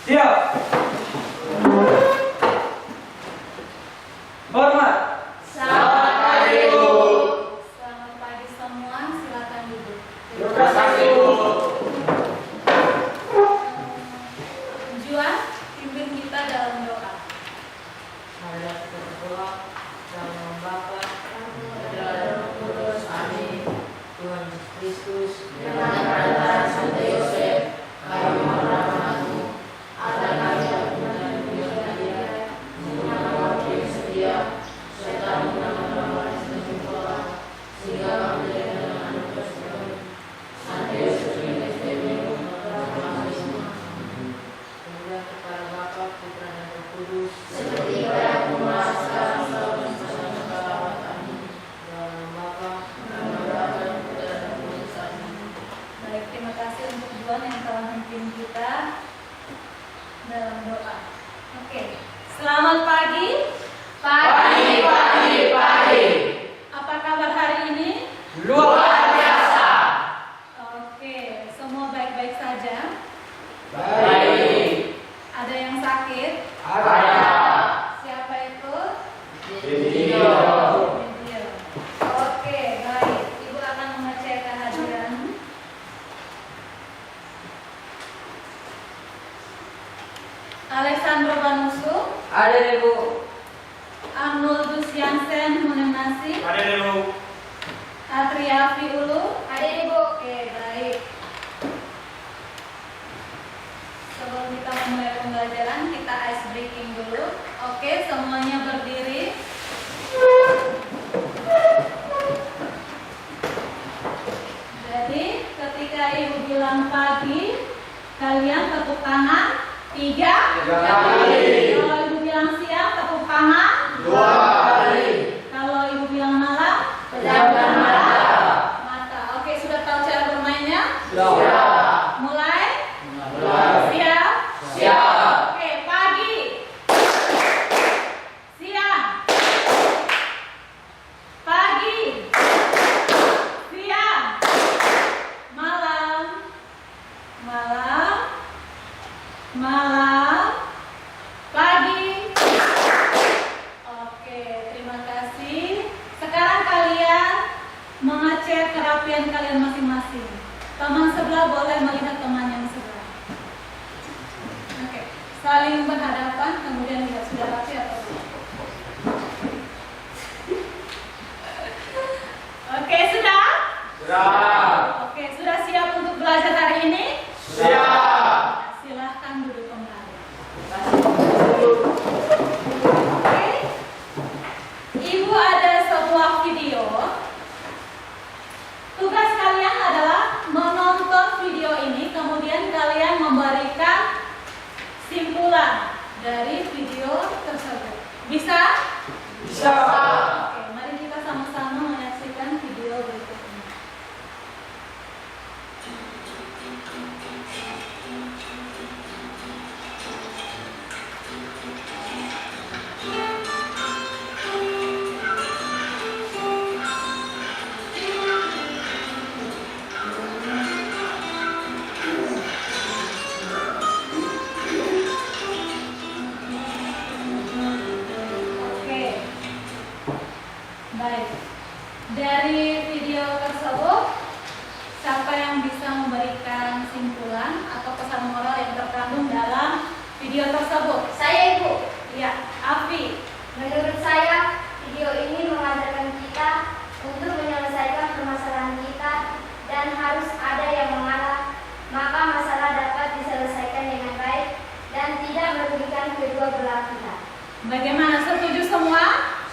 Siap. Hormat. Selamat pagi, Bu. Selamat pagi semua, silakan duduk. Terima kasih, Bu. Juan, pimpin kita dalam doa. Mari kita berdoa. Dalam nama Bapa, dan Roh Kudus. Amin. Tuhan Yesus Kristus, dengan perantara Santo Yosef, kami mohon rahmat-Mu. Ada kami yang benar dan dia, mengenal waktu yang setia, serta mengenal yang sempurna, sehingga kami dengan anugerah Tuhan. Santo Yosef Kristus demi kemudian kepada Bapa, Putra dan Roh Kudus, seperti pada mula sekarang selalu dan selama-lamanya. Amin. Dalam Bapa, dan Putra dan Roh Kudus. Amin. Baik, terima kasih untuk Juan yang telah memimpin kita dalam doa. Oke, selamat pagi. Pagi. Apa kabar hari ini? Luar biasa. Oke, semua baik-baik saja. Baik. Ada yang sakit? Ada. Siapa itu? Video. Video. Oke, baik. Ibu akan mengecek kehadiran. Alessandro Banusu, Ada Ibu. Arnoldus Jansen Munenasi, Ada dulu. Atriafi Ulu. Ada Ibu. Oke, baik. Sebelum kita memulai pembelajaran, kita ice breaking dulu. Oke, semuanya berdiri. Jadi, ketika Ibu bilang pagi, kalian tepuk tangan 3 kali. Kalau Ibu bilang siang, tepuk tangan 2 kali. Kalau Ibu bilang malam, Pejamkan mata. Oke, sudah tahu cara bermainnya? Siap. Mulai? Mulai. Siap? Siap. Oke, pagi, siang, pagi, siang, malam, pagi. Oke, terima kasih. Sekarang kalian mengecek kerapian kalian masing-masing. Teman sebelah boleh melihat teman yang sebelah. Oke, saling berhadapan, kemudian lihat sudah rapi atau belum. Oke, sudah? Siap. Oke, sudah siap untuk belajar hari ini? Siap. Silahkan duduk kembali. Oke, Ibu ada sebuah video. Tugas kalian adalah menonton video ini, kemudian kalian memberikan simpulan dari video tersebut. Bisa? Bisa. Oke, mari kita sama-sama menyaksikan video berikut ini. Oke, baik. Dari video tersebut, siapa yang bisa memberikan simpulan atau pesan moral yang terkandung dalam video tersebut? Saya Ibu. Iya, Afi. Menurut saya, video ini mengajarkan kita untuk menyelesaikan permasalahan kita dan harus ada yang mengalah, maka masalah dapat diselesaikan dengan baik dan tidak merugikan kedua belah pihak. Bagaimana, setuju semua?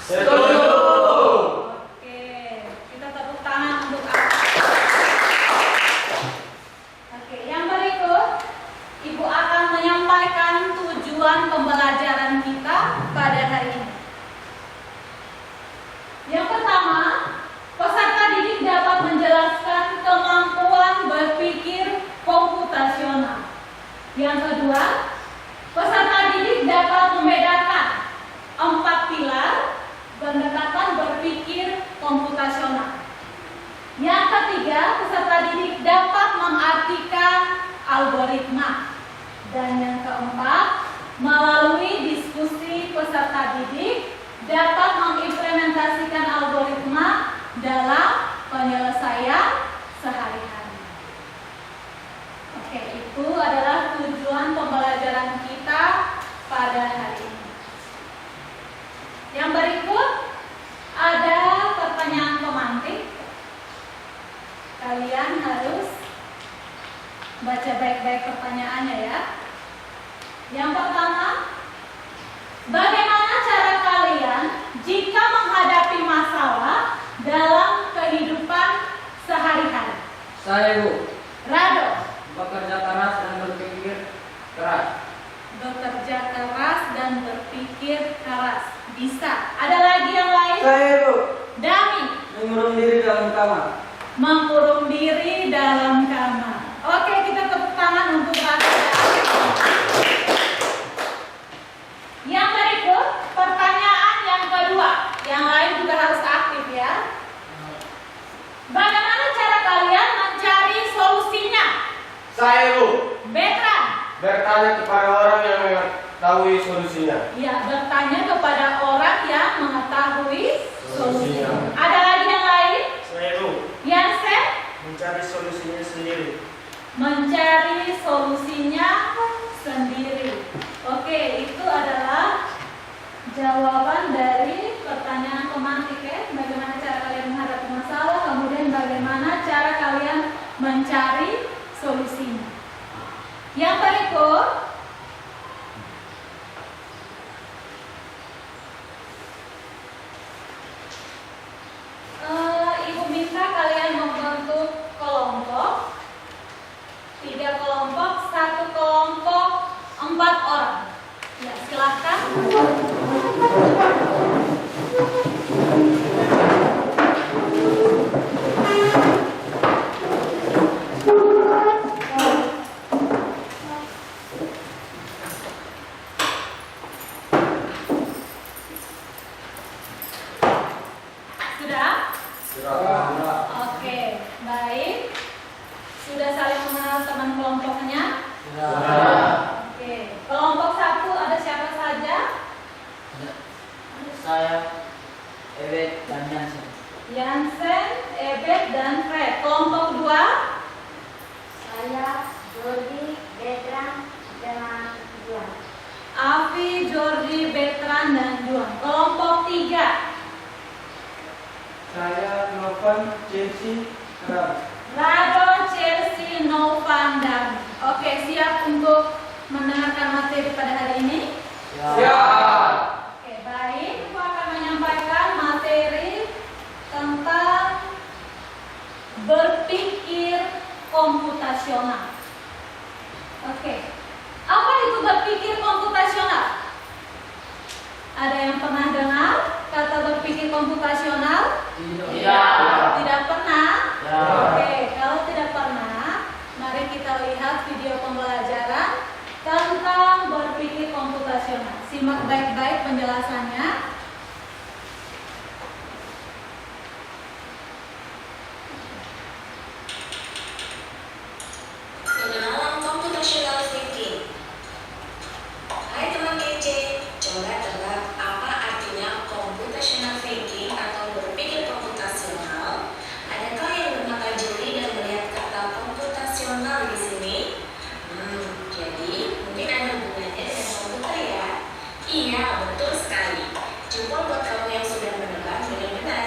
Setuju. Oke, kita tepuk tangan untuk Afi. Oke, yang berikut, Ibu akan menyampaikan tujuan pembelajaran kita pada hari ini. Yang pertama, peserta didik dapat menjelaskan kemampuan berpikir komputasional. Yang kedua, peserta didik dapat membedakan 4 pilar pendekatan berpikir komputasional. Yang ketiga, peserta didik dapat mengartikan algoritma. Dan yang keempat, melalui diskusi peserta didik dapat mengimplementasikan algoritma dalam penyelesaian sehari-hari. Oke, itu adalah tujuan pembelajaran kita pada hari ini. Yang berikut ada pertanyaan pemantik. Kalian harus baca baik-baik pertanyaannya ya. Yang pertama, bagaimana cara kalian jika menghadapi masalah dalam kehidupan sehari-hari? Saya, Bu. Rado, Bekerja keras dan berpikir keras. bekerja keras dan berpikir keras. Bisa. Ada lagi yang lain? Saya, Bu. Dami, Mengurung diri dalam kamar. mengurung diri dalam kamar. Oke, kita tepuk tangan untuk Rado. Yang berikut, pertanyaan yang kedua. Yang lain juga harus aktif ya. Bagaimana cara kalian mencari solusinya? Saya, Bu, Betran. bertanya kepada orang yang mengetahui solusinya. Ya, bertanya kepada orang yang mengetahui solusinya. Solusinya. Ada lagi yang lain? Saya, Bu, Yansen, mencari solusinya sendiri. mencari solusinya sendiri. Oke, itu adalah jawaban dari pertanyaan pemantik ya. Bagaimana cara kalian menghadapi masalah, kemudian bagaimana cara kalian mencari solusinya. Yang berikut, Ibu minta kalian membentuk kelompok. 3 kelompok, 1 kelompok 4 orang. Ya, silahkan. Sudah? Oke, baik. Sudah saling mengenal teman kelompoknya? Oke, kelompok 1 ada siapa saja? Saya, Ebet dan Yansen. Yansen, Ebet, dan Fred. Kelompok 2? Saya, Jody, Betran, dengan Juan. Afi, Jordi, Betran, dan Juan. Kelompok 3? Saya, Novan, Chelsea, Ram. Rado, Chelsea, Novan, dan oke, siap untuk mendengarkan materi pada hari ini? Siap. Oke, baik. Aku akan menyampaikan materi tentang berpikir komputasional. Oke, apa itu berpikir komputasional? Ada yang pernah dengar kata berpikir komputasional? Tidak pernah? Ya. Oke, kalau tidak pernah, mari kita lihat video pembelajaran tentang berpikir komputasional. Simak baik-baik penjelasannya. Pengenalan computational thinking. Hai teman kece, coba tebak apa artinya computational thinking atau berpikir komputasional? Adakah yang bermata jeli dan melihat kata komputasional di sini? Jadi mungkin ada hubungannya dengan komputer ya? Iya, betul sekali. Jempol buat kamu yang sudah menebak benar-benar.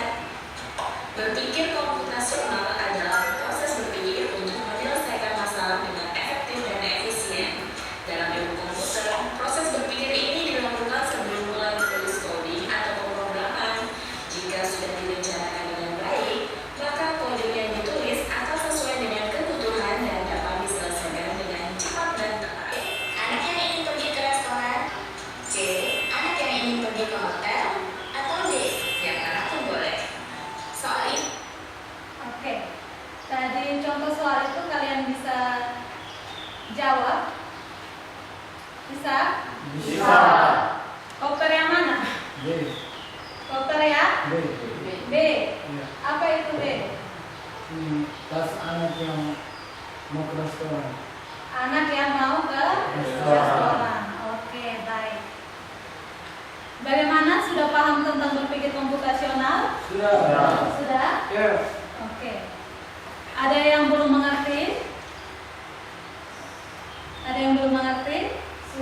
Berpikir komputasional adalah proses berpikir untuk menyelesaikan masalah dengan efektif dan efisien. Dalam ilmu komputer, proses berpikir ini dilakukan sebelum mulai menulis coding atau pemrograman. Jika sudah direncanakan dengan baik, maka coding yang ditulis akan sesuai dengan kebutuhan dan dapat diselesaikan dengan cepat dan tepat. Anak yang ingin pergi ke restoran? C. Anak yang ingin pergi ke hotel? Atau D. Yang mana pun boleh. Soal ini Oke, tadi contoh soal itu kalian bisa jawab? Bisa? Bisa. Koper yang mana? Koper yang B. Apa itu B? Tas anak yang mau ke restoran. Anak yang mau ke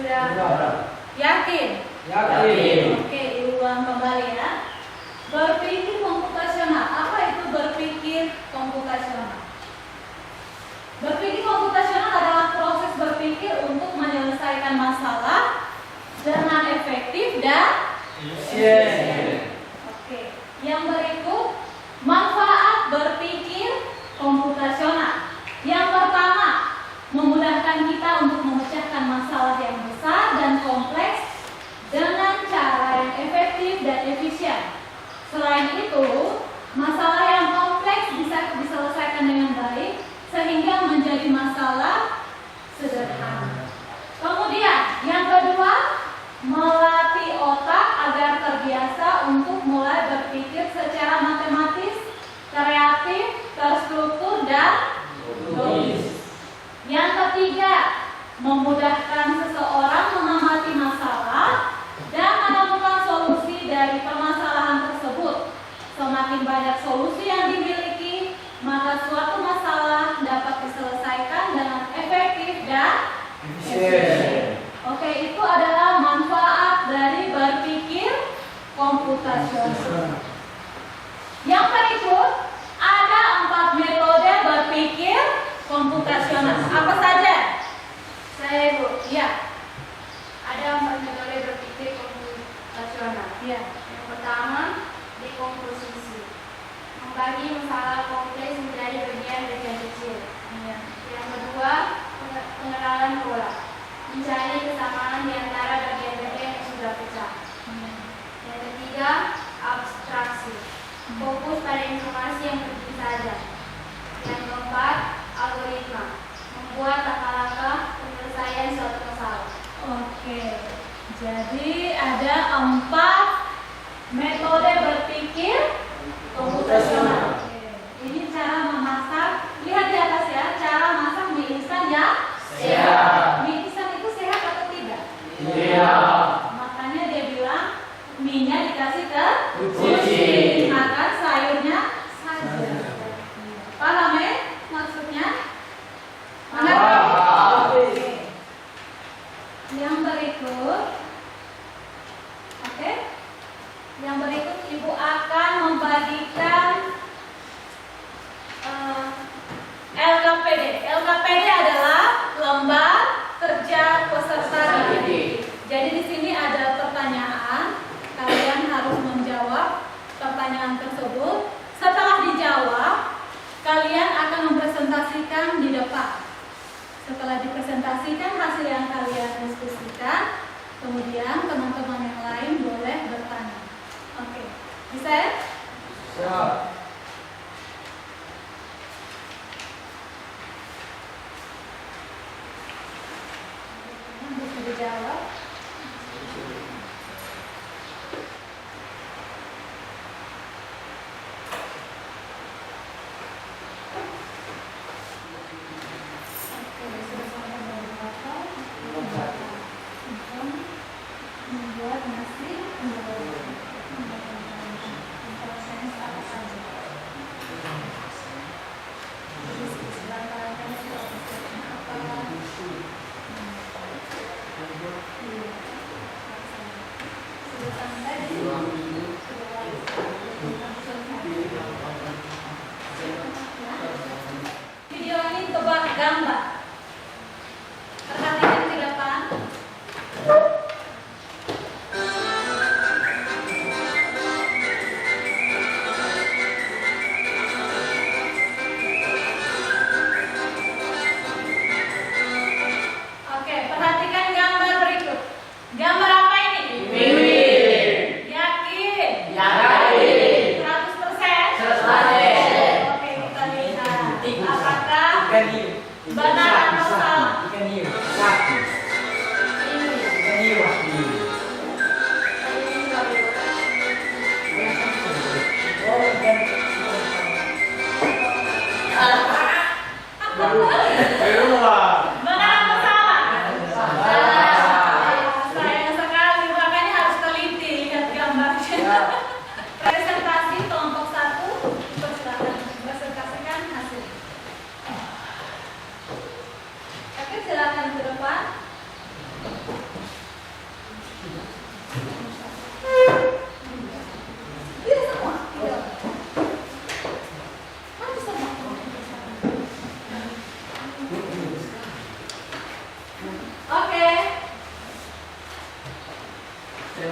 Sudah. Yakin? Yakin. Oke, diulang kembali ya. Berpikir komputasional. Apa itu berpikir komputasional? Berpikir komputasional adalah proses berpikir untuk menyelesaikan masalah dengan efektif dan efisien. Oke, yang berikut manfaat berpikir komputasional. Yang pertama, memudahkan kita untuk memecahkan masalah yang besar dan kompleks dengan cara yang efektif dan efisien. Selain itu, masalah yang kompleks bisa diselesaikan dengan baik sehingga menjadi masalah sederhana. Kemudian, yang kedua, melatih otak agar terbiasa untuk mulai berpikir secara matematis, kreatif, terstruktur, dan logis. Yang ketiga, memudahkan seseorang mengamati masalah dan menemukan solusi dari permasalahan tersebut. Semakin banyak solusi yang dimiliki, maka suatu masalah dapat diselesaikan dengan efektif dan efisien. Oke, itu adalah manfaat dari berpikir komputasional. Yang berikut, ada 4 metode berpikir komputasional. Apa saja? Saya Ibu. Ya, Ada 4 metode berpikir komputasional. ya. Yang pertama, dekomposisi. Membagi masalah kompleks menjadi bagian-bagian kecil. Ya. Yang kedua, pengenalan pola. Mencari kesamaan di antara bagian-bagian yang sudah pecah. Yang ketiga, abstraksi. Fokus pada informasi yang penting saja. Yang keempat, algoritma. Membuat langkah-langkah penyelesaian suatu masalah. Oke, jadi ada 4 metode berpikir komputasional. Oke. Ini cara memasak. Lihat di atas ya, cara masak mie instan ya. Siap. Mie instan itu sehat atau tidak? Iya. Makanya dia bilang mie-nya dikasih ke Cuci. makan sayurnya saja. Paham ya maksudnya? Paham. Oke. Yang berikut, oke? Yang berikut Ibu akan membagikan LKPD. LKPD adalah lembar kerja peserta didik. Jadi di sini ada pertanyaan, kalian harus menjawab pertanyaan tersebut. Setelah dijawab, kalian akan mempresentasikan di depan. Setelah dipresentasikan hasil yang kalian diskusikan, kemudian teman-teman yang lain boleh bertanya. Oke, bisa ya? Siap. Bisa dijawab. Oke, sudah sampai berapa? Membuat nasi, proses apa saja. Apa?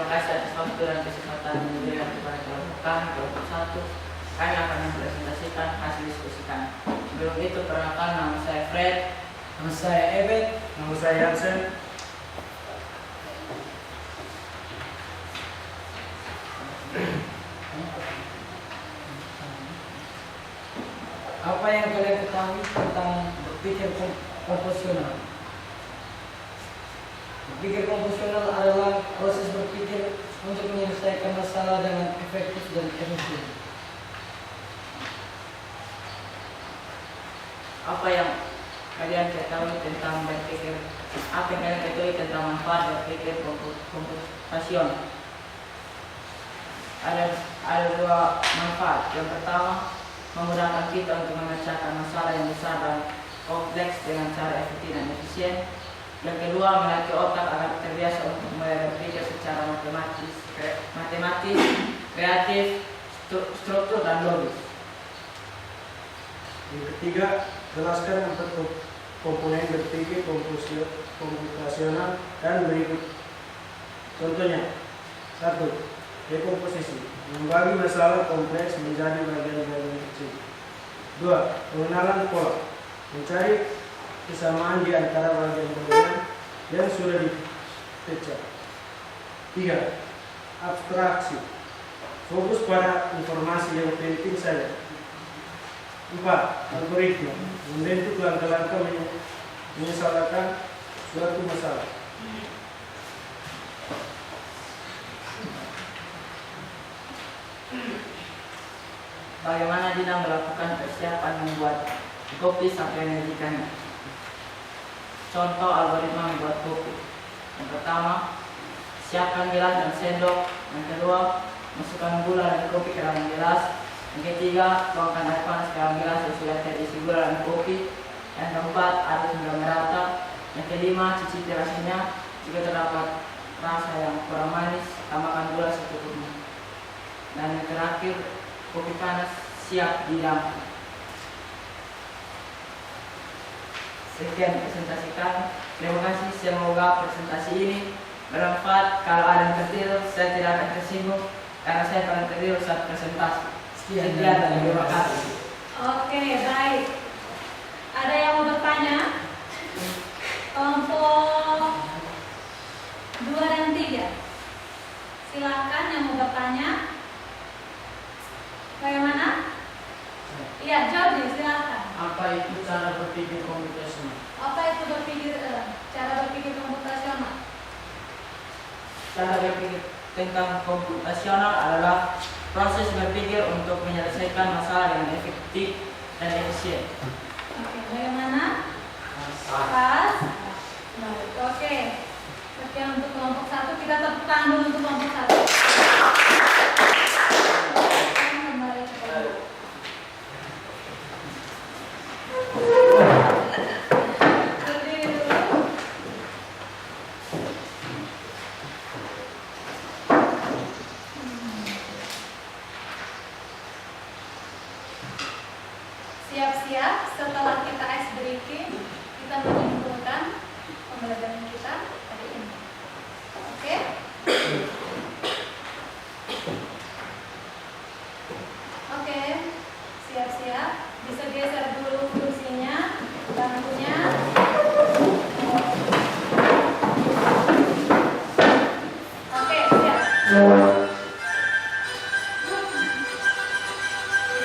terima kasih atas waktu dan kesempatan yang diberikan kepada kelompok kami, kelompok 1. Kami akan mempresentasikan hasil diskusi kami. Sebelum itu, perkenalkan, nama saya Fred. Nama saya Evet. Nama saya Hansen. Apa yang kalian ketahui tentang berpikir komposisional? Berpikir komposisional adalah proses berpikir untuk menyelesaikan masalah dengan efektif dan efisien. Apa yang kalian ketahui tentang berpikir? Apa yang kalian ketahui tentang manfaat berpikir komputasional? Ada dua manfaat. Yang pertama, memudahkan kita untuk memecahkan masalah yang besar dan kompleks dengan cara efektif dan efisien. Yang kedua, melatih otak agar terbiasa untuk mulai berpikir secara matematis, kreatif, struktur dan logis. Yang ketiga, jelaskan bentuk komponen berpikir komputasional dan berikut contohnya. 1. Dekomposisi, membagi masalah kompleks menjadi bagian-bagian kecil. 2. Pengenalan pola, mencari kesamaan di antara bagian-bagian yang sudah dipecah. 3. Abstraksi, fokus pada informasi yang penting saja. 4. Algoritma, membentuk langkah-langkah menyelesaikan suatu masalah. Bagaimana Dina melakukan persiapan membuat kopi sampai menyajikannya? Contoh algoritma membuat kopi. Yang pertama, siapkan gelas dan sendok. Yang kedua, masukkan gula dan kopi ke dalam gelas. Yang ketiga, tuangkan air panas ke dalam gelas yang sudah terisi gula dan kopi. Yang keempat, aduk hingga merata. Yang kelima, cicipi rasanya. Jika terdapat rasa yang kurang manis, tambahkan gula secukupnya. Dan yang terakhir, kopi panas siap didam. Sekian presentasi kami. Terima kasih. Semoga presentasi ini bermanfaat. Kalau ada yang tertidur, saya tidak akan tersinggung karena saya pernah tertidur saat presentasi. Sekian dan terima kasih. Oke, baik. Ada yang mau bertanya? Kelompok 2 dan 3. Silakan yang mau bertanya. Bagaimana? Iya, Jordi, silakan. Apa itu cara berpikir komputasional? Apa itu cara berpikir komputasional? Cara berpikir tentang komputasional adalah proses berpikir untuk menyelesaikan masalah yang efektif dan efisien. Oke, bagaimana? Pas. Baik, oke. Sekian untuk kelompok 1. Kita tepuk tangan dulu untuk kelompok 1. Siap-siap, setelah kita ice breaking, kita menyimpulkan pembelajaran kita hari ini. Oke? Oke, siap-siap. Bisa geser dulu kursinya, bangkunya. Oke, siap.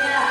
Ya.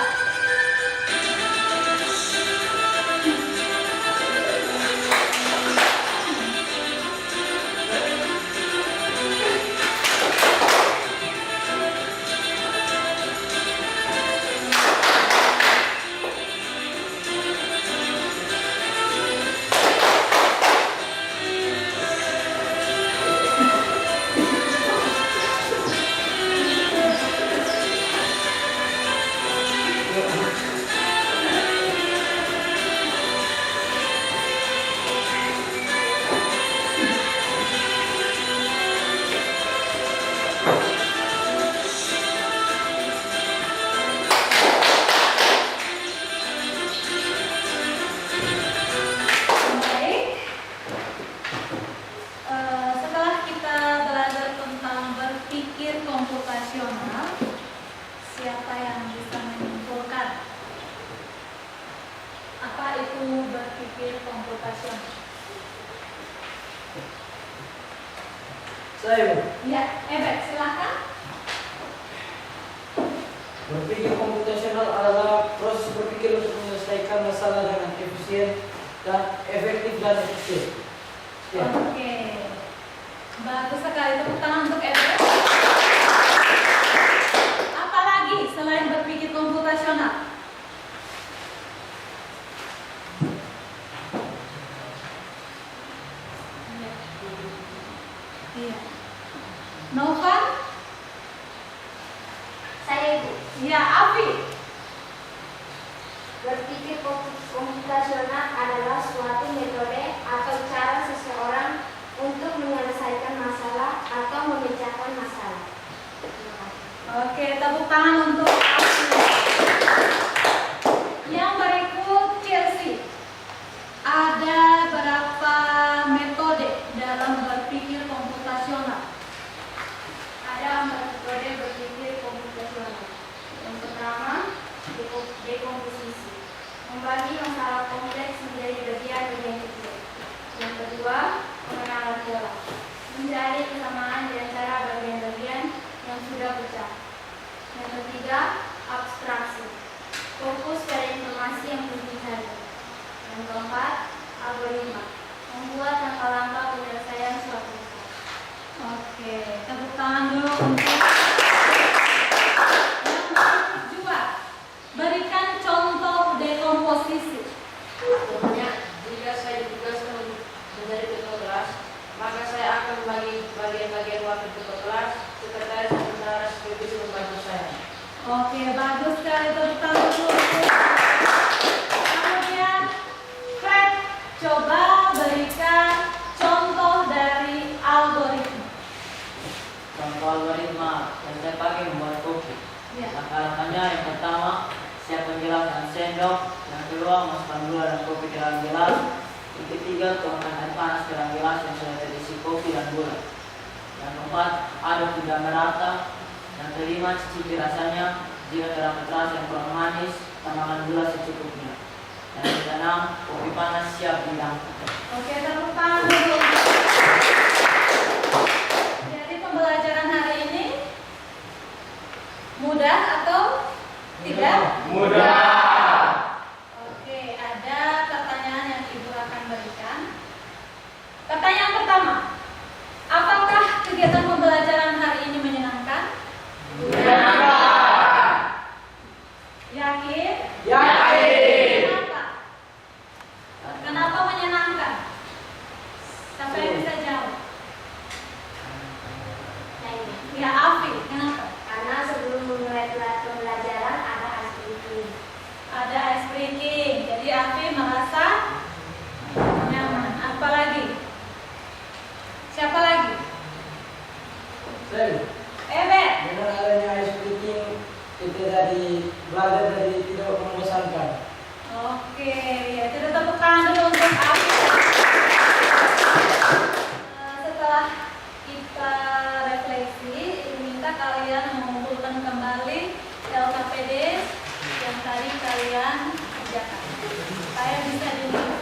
Saya, Bu. Ya, silakan. Berpikir komputasional adalah proses berpikir untuk menyelesaikan masalah dengan efisien dan efektif dan efisien. Ya. Oke. Bagus sekali, tepuk tangan untuk Ebet. Apalagi selain berpikir komputasional? Iya. Novan? Saya Ibu. Ya, Afi. Berpikir komputasional adalah suatu metode atau cara seseorang untuk menyelesaikan masalah atau memecahkan masalah. Terima kasih. Oke, tepuk tangan untuk Afi. Yang berikut Chelsea. Ada berapa metode dalam berpikir komputasional? Ada metode berpikir komputasional. Yang pertama, dekomposisi, membagi masalah kompleks menjadi bagian-bagian kecil. Yang kedua, pengenalan pola, mencari kesamaan di antara bagian-bagian yang sudah pecah. Yang ketiga, abstraksi, fokus pada informasi yang penting saja. Yang keempat, algoritma, membuat langkah-langkah penyelesaian suatu masalah. Oke, tepuk tangan dulu untuk yang berikut juga. Berikan contoh dekomposisi. Contohnya, jika saya ditugaskan untuk menjadi ketua kelas, maka saya akan membagi bagian-bagian waktu ketua kelas, sekretaris dan bendahara supaya bisa membantu saya. Oke, bagus sekali, tepuk tangan dulu. Kemudian, Fred, coba berikan contoh dari algoritma. Contoh algoritma yang saya pakai membuat kopi. Ya. Langkah-langkahnya yang pertama, siapkan gelas dan sendok. Yang kedua, masukkan gula dan kopi ke dalam gelas. Yang ketiga, tuangkan air panas ke dalam gelas yang sudah terisi kopi dan gula. Yang keempat, aduk hingga merata. Yang kelima, cicipi rasanya. Jika terdapat rasa yang kurang manis, tambahkan gula secukupnya. Yang keenam, kopi panas siap dihidangkan. Oke, tepuk tangan dulu. Jadi pembelajaran hari ini mudah atau tidak? Mudah. Oke, ada pertanyaan yang Ibu akan berikan. Pertanyaan pertama, apakah kegiatan pembelajaran hari ini menyenangkan? Yakin? Yakin. Kenapa? Kenapa menyenangkan? Siapa yang bisa jawab? Nah, ini. Ya, Afi, kenapa? Karena sebelum memulai pembelajaran ada ice breaking. Ada ice breaking, jadi Afi merasa nyaman. Apa lagi? Siapa lagi? Saya, Ebet. dengan adanya ice breaking, kita belajar dari tidak membosankan. Oke, ya kita tepuk tangan dulu untuk Afi. Setelah kita refleksi, Ibu minta kalian mengumpulkan kembali LKPD yang tadi kalian kerjakan supaya bisa dilihat.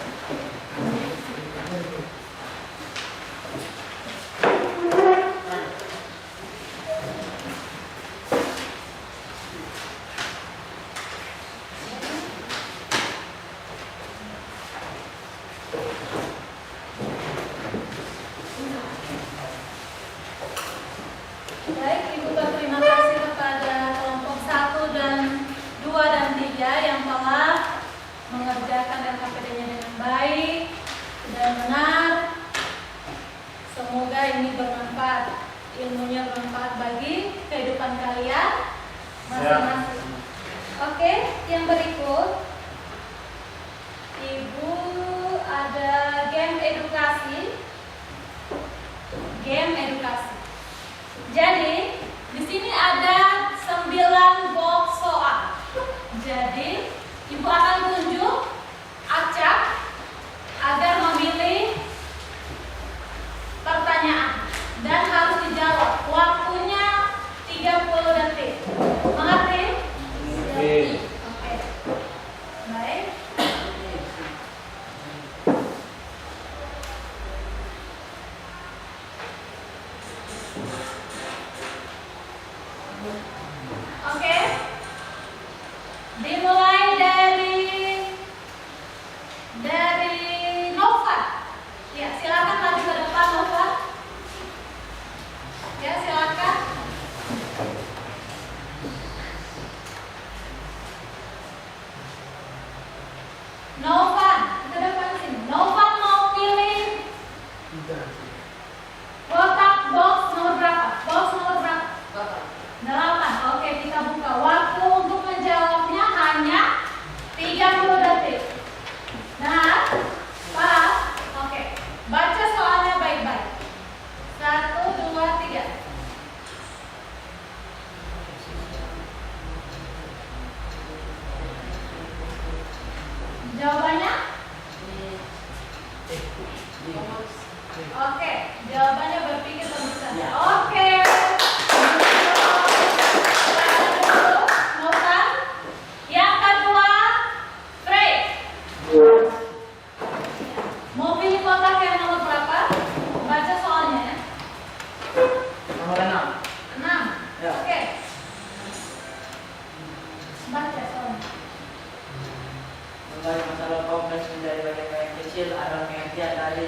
Baik, Ibu berterima kasih kepada kelompok 1 dan 2 dan 3 yang telah mengerjakan LKPD-nya dengan baik dan benar. Semoga ini bermanfaat, ilmunya bermanfaat bagi kehidupan kalian masing-masing. Oke, yang berikut Ibu ada game edukasi. Jadi, di sini ada 9 box soal. Jadi, Ibu akan tunjuk acak agar memilih pertanyaan dan harus dijawab. Waktunya 30 detik. Mengerti? Oke. Oke. Baik. Oke, jawabannya berpikir pemeriksaan. Ya. Oke. Notan. Yang kedua, Frey. Mau pilih kotak yang nomor berapa? Baca soalnya ya. Nomor 6. 6. Ya. Oke. Baca soalnya. Membagi masalah kompleks menjadi bagian-bagian kecil adalah pengertian dari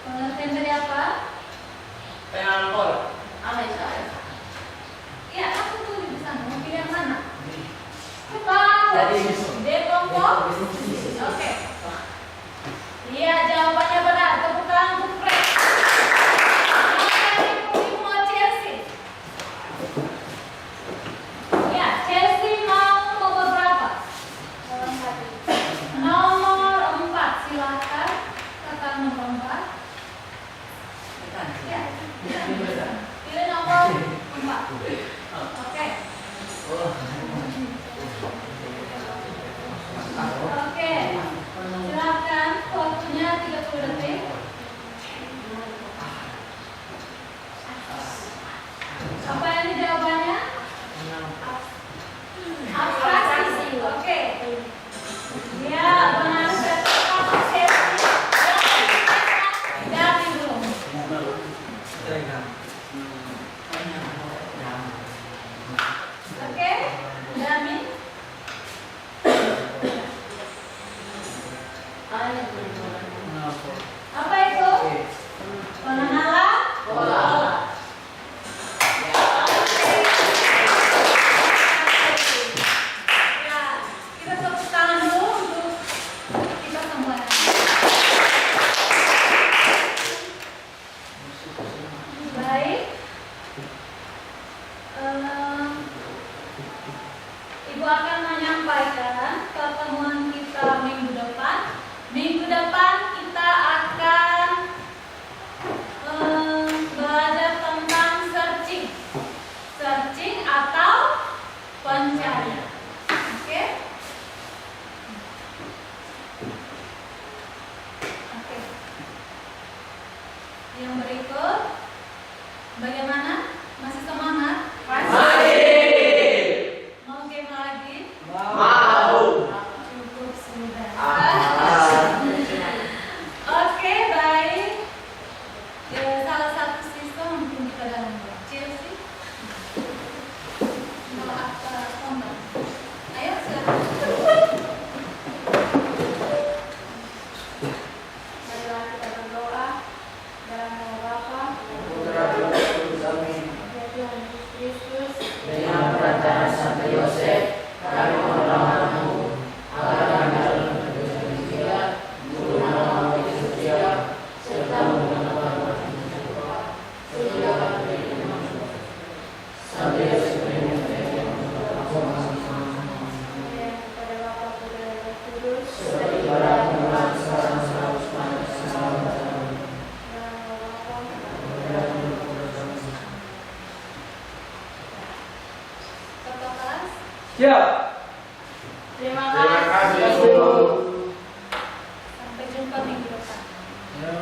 Pengertian dari apa? pengenalan pola. Iya, aku tulis di sana. Mau pilih yang mana? Coba. Jadi, D kelompok. Oke. Iya, jawabannya benar. Tepuk tangan untuk Frey. Yang mau Chelsea. Ya, Chelsea mau nomor berapa? Nomor 4. Silakan. Kata nomor 4. Ya. Pilih nomor 4. Oke. Oke. Silakan. Waktunya 30 detik. Apa ini jawabannya? Abstraksi. Oke. Ya, benar sekali. Dari dulu. Oke. Dami. Apa itu? Pengenalan pola. Ya, kita tepuk tangan dulu untuk kita semua. Baik. Ibu akan menyampaikan pertemuan kita minggu depan. Minggu depan kita akan belajar tentang searching atau pencarian. Oke? Oke. Yang berikut, bagaimana? Masih semangat? Mau game lagi? Cukup sudah. Oke, baik. Salah satu siswa mungkin kita dalam Chelsea. Kalau apa kombat. Ayo silakan. Marilah kita berdoa dalam nama Bapa, dan Tuhan Yesus Kristus. Dengan perantara Santo Yosef, kami memohon-Mu agar kami dalam keputusan kita, guru nama Yesus Dia, serta mengenal Santo Yosef Kepada Bapa, Putra, dan Roh Kudus. seperti pada permulaan sekarang selalu selamanya. Dalam nama Bapa, Ketua kelas. Siap. Terima Terima kasih, kasih. Bu. Sampai jumpa minggu depan. Ya.